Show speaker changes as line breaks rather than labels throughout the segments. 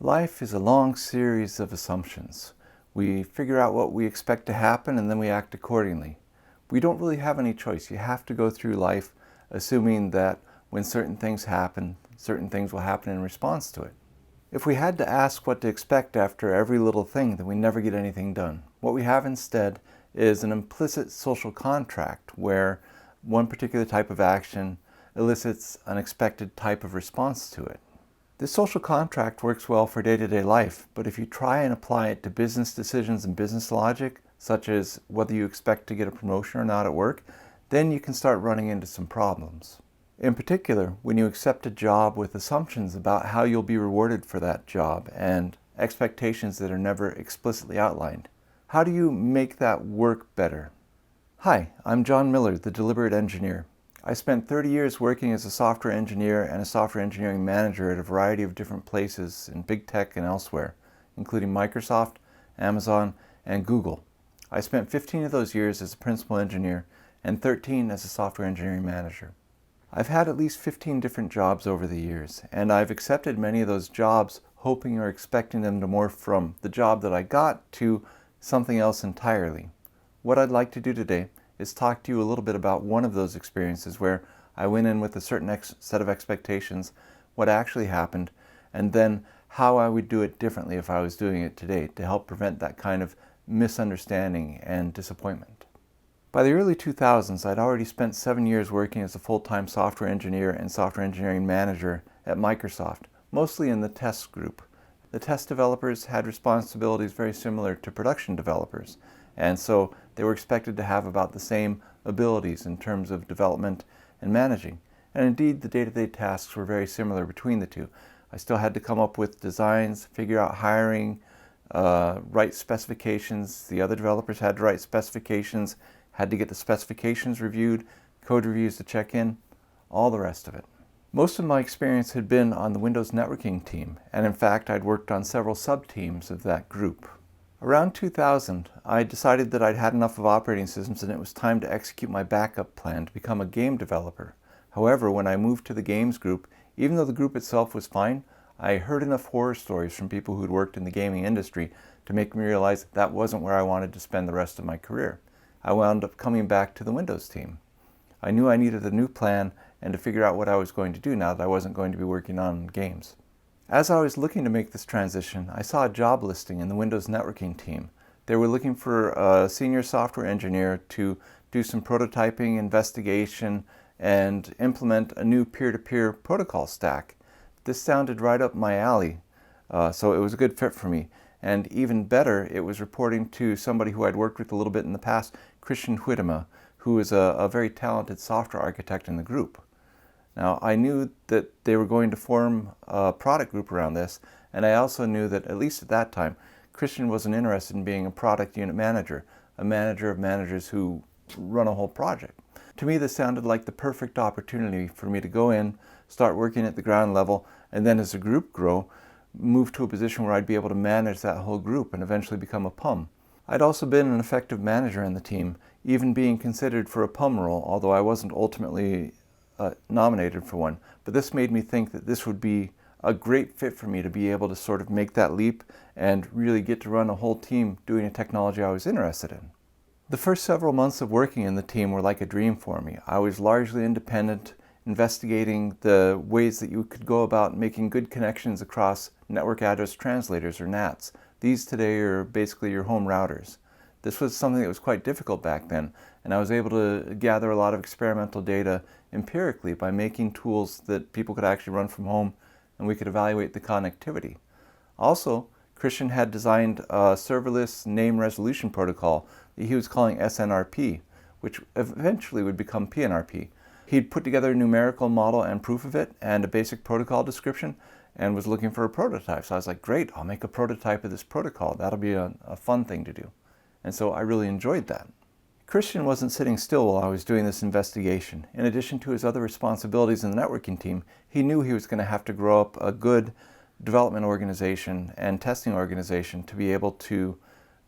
Life is a long series of assumptions. We figure out what we expect to happen and then we act accordingly. We don't really have any choice. You have to go through life assuming that when certain things happen, certain things will happen in response to it. If we had to ask what to expect after every little thing, then we never get anything done. What we have instead is an implicit social contract where one particular type of action elicits an expected type of response to it. This social contract works well for day-to-day life, but if you try and apply it to business decisions and business logic, such as whether you expect to get a promotion or not at work, then you can start running into some problems. In particular, when you accept a job with assumptions about how you'll be rewarded for that job and expectations that are never explicitly outlined. How do you make that work better? Hi, I'm John Miller, the Deliberate Engineer. I spent 30 years working as a software engineer and a software engineering manager at a variety of different places in big tech and elsewhere, including Microsoft, Amazon, and Google. I spent 15 of those years as a principal engineer and 13 as a software engineering manager. I've had at least 15 different jobs over the years, and I've accepted many of those jobs hoping or expecting them to morph from the job that I got to something else entirely. What I'd like to do today is talk to you a little bit about one of those experiences where I went in with a certain set of expectations, what actually happened, and then how I would do it differently if I was doing it today to help prevent that kind of misunderstanding and disappointment. By the early 2000s, I'd already spent 7 years working as a full-time software engineer and software engineering manager at Microsoft, mostly in the test group. The test developers had responsibilities very similar to production developers, and so they were expected to have about the same abilities in terms of development and managing. And indeed, the day-to-day tasks were very similar between the two. I still had to come up with designs, figure out hiring, write specifications. The other developers had to write specifications, had to get the specifications reviewed, code reviews to check in, all the rest of it. Most of my experience had been on the Windows networking team, and in fact, I'd worked on several sub-teams of that group. Around 2000, I decided that I'd had enough of operating systems and it was time to execute my backup plan to become a game developer. However, when I moved to the games group, even though the group itself was fine, I heard enough horror stories from people who'd worked in the gaming industry to make me realize that wasn't where I wanted to spend the rest of my career. I wound up coming back to the Windows team. I knew I needed a new plan and to figure out what I was going to do now that I wasn't going to be working on games. As I was looking to make this transition, I saw a job listing in the Windows networking team. They were looking for a senior software engineer to do some prototyping, investigation, and implement a new peer-to-peer protocol stack. This sounded right up my alley, so it was a good fit for me. And even better, it was reporting to somebody who I'd worked with a little bit in the past, Christian Huitema, who is a very talented software architect in the group. Now, I knew that they were going to form a product group around this, and I also knew that, at least at that time, Christian wasn't interested in being a product unit manager, a manager of managers who run a whole project. To me, this sounded like the perfect opportunity for me to go in, start working at the ground level, and then as the group grew, move to a position where I'd be able to manage that whole group and eventually become a PUM. I'd also been an effective manager in the team, even being considered for a PUM role, although I wasn't ultimately nominated for one. But this made me think that this would be a great fit for me to be able to sort of make that leap and really get to run a whole team doing a technology I was interested in. The first several months of working in the team were like a dream for me. I was largely independent, investigating the ways that you could go about making good connections across network address translators, or NATs. These today are basically your home routers. This was something that was quite difficult back then, and I was able to gather a lot of experimental data empirically by making tools that people could actually run from home, and we could evaluate the connectivity. Also, Christian had designed a serverless name resolution protocol that he was calling SNRP, which eventually would become PNRP. He'd put together a numerical model and proof of it and a basic protocol description and was looking for a prototype. So I was like, great, I'll make a prototype of this protocol. That'll be a fun thing to do. And so I really enjoyed that. Christian wasn't sitting still while I was doing this investigation. In addition to his other responsibilities in the networking team, he knew he was going to have to grow up a good development organization and testing organization to be able to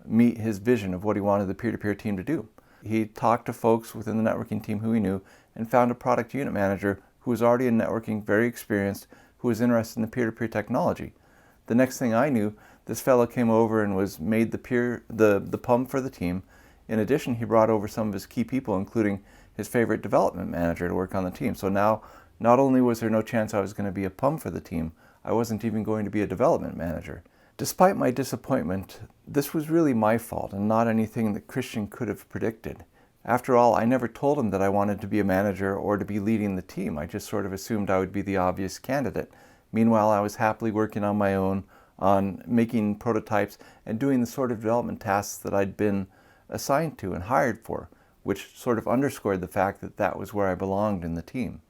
meet his vision of what he wanted the peer-to-peer team to do. He talked to folks within the networking team who he knew and found a product unit manager who was already in networking, very experienced, who was interested in the peer-to-peer technology. The next thing I knew, this fellow came over and was made the PUM for the team. In addition, he brought over some of his key people, including his favorite development manager, to work on the team. So now, not only was there no chance I was going to be a PUM for the team, I wasn't even going to be a development manager. Despite my disappointment, this was really my fault and not anything that Christian could have predicted. After all, I never told him that I wanted to be a manager or to be leading the team. I just sort of assumed I would be the obvious candidate. Meanwhile, I was happily working on my own, on making prototypes and doing the sort of development tasks that I'd been assigned to and hired for, which sort of underscored the fact that that was where I belonged in the team.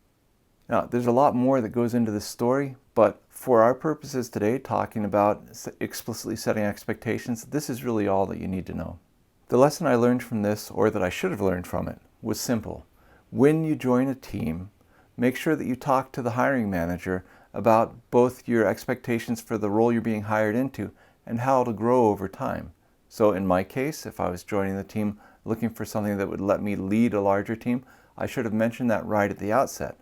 Now, there's a lot more that goes into this story, but for our purposes today, talking about explicitly setting expectations, this is really all that you need to know. The lesson I learned from this, or that I should have learned from it, was simple. When you join a team, make sure that you talk to the hiring manager about both your expectations for the role you're being hired into and how to grow over time. So in my case, if I was joining the team looking for something that would let me lead a larger team, I should have mentioned that right at the outset.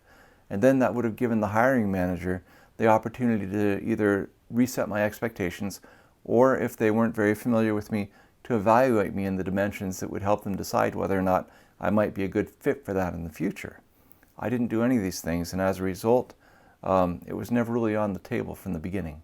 And then that would have given the hiring manager the opportunity to either reset my expectations, or if they weren't very familiar with me, to evaluate me in the dimensions that would help them decide whether or not I might be a good fit for that in the future. I didn't do any of these things, and as a result, it was never really on the table from the beginning.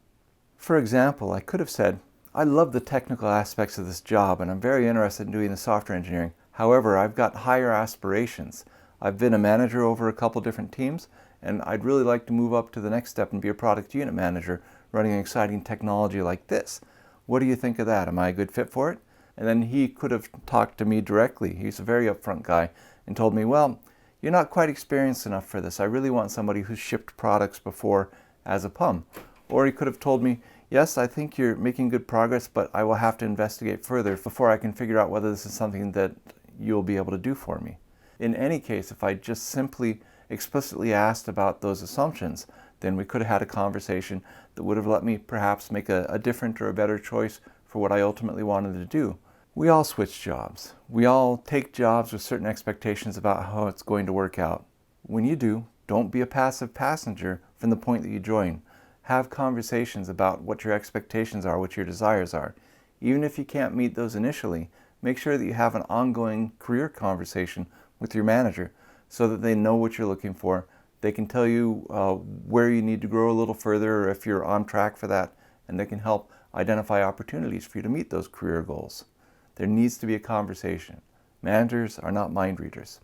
For example, I could have said, I love the technical aspects of this job and I'm very interested in doing the software engineering. However, I've got higher aspirations. I've been a manager over a couple different teams, and I'd really like to move up to the next step and be a product unit manager running an exciting technology like this. What do you think of that? Am I a good fit for it? And then he could have talked to me directly. He's a very upfront guy and told me, well, you're not quite experienced enough for this. I really want somebody who's shipped products before as a PUM. Or he could have told me, yes, I think you're making good progress, but I will have to investigate further before I can figure out whether this is something that you'll be able to do for me. In any case, if I just simply explicitly asked about those assumptions, then we could have had a conversation that would have let me perhaps make a different or a better choice for what I ultimately wanted to do. We all switch jobs. We all take jobs with certain expectations about how it's going to work out. When you do, don't be a passive passenger from the point that you join. Have conversations about what your expectations are, what your desires are. Even if you can't meet those initially, make sure that you have an ongoing career conversation with your manager so that they know what you're looking for. They can tell you where you need to grow a little further, or if you're on track for that, and they can help identify opportunities for you to meet those career goals. There needs to be a conversation. Managers are not mind readers.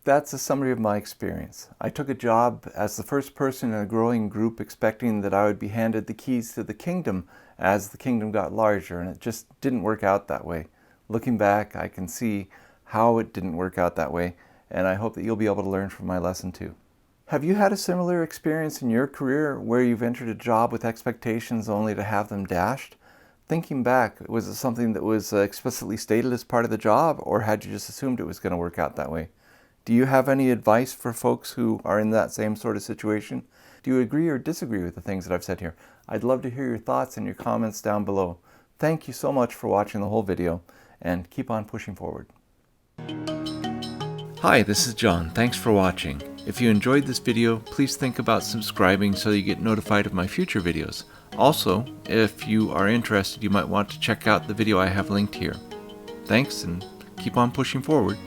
That's a summary of my experience. I took a job as the first person in a growing group, expecting that I would be handed the keys to the kingdom as the kingdom got larger, and it just didn't work out that way. Looking back, I can see how it didn't work out that way, and I hope that you'll be able to learn from my lesson too. Have you had a similar experience in your career where you've entered a job with expectations only to have them dashed? Thinking back, was it something that was explicitly stated as part of the job, or had you just assumed it was going to work out that way? Do you have any advice for folks who are in that same sort of situation? Do you agree or disagree with the things that I've said here? I'd love to hear your thoughts and your comments down below. Thank you so much for watching the whole video, and keep on pushing forward. Hi, this is John. Thanks for watching. If you enjoyed this video, please think about subscribing so you get notified of my future videos. Also, if you are interested, you might want to check out the video I have linked here. Thanks, and keep on pushing forward.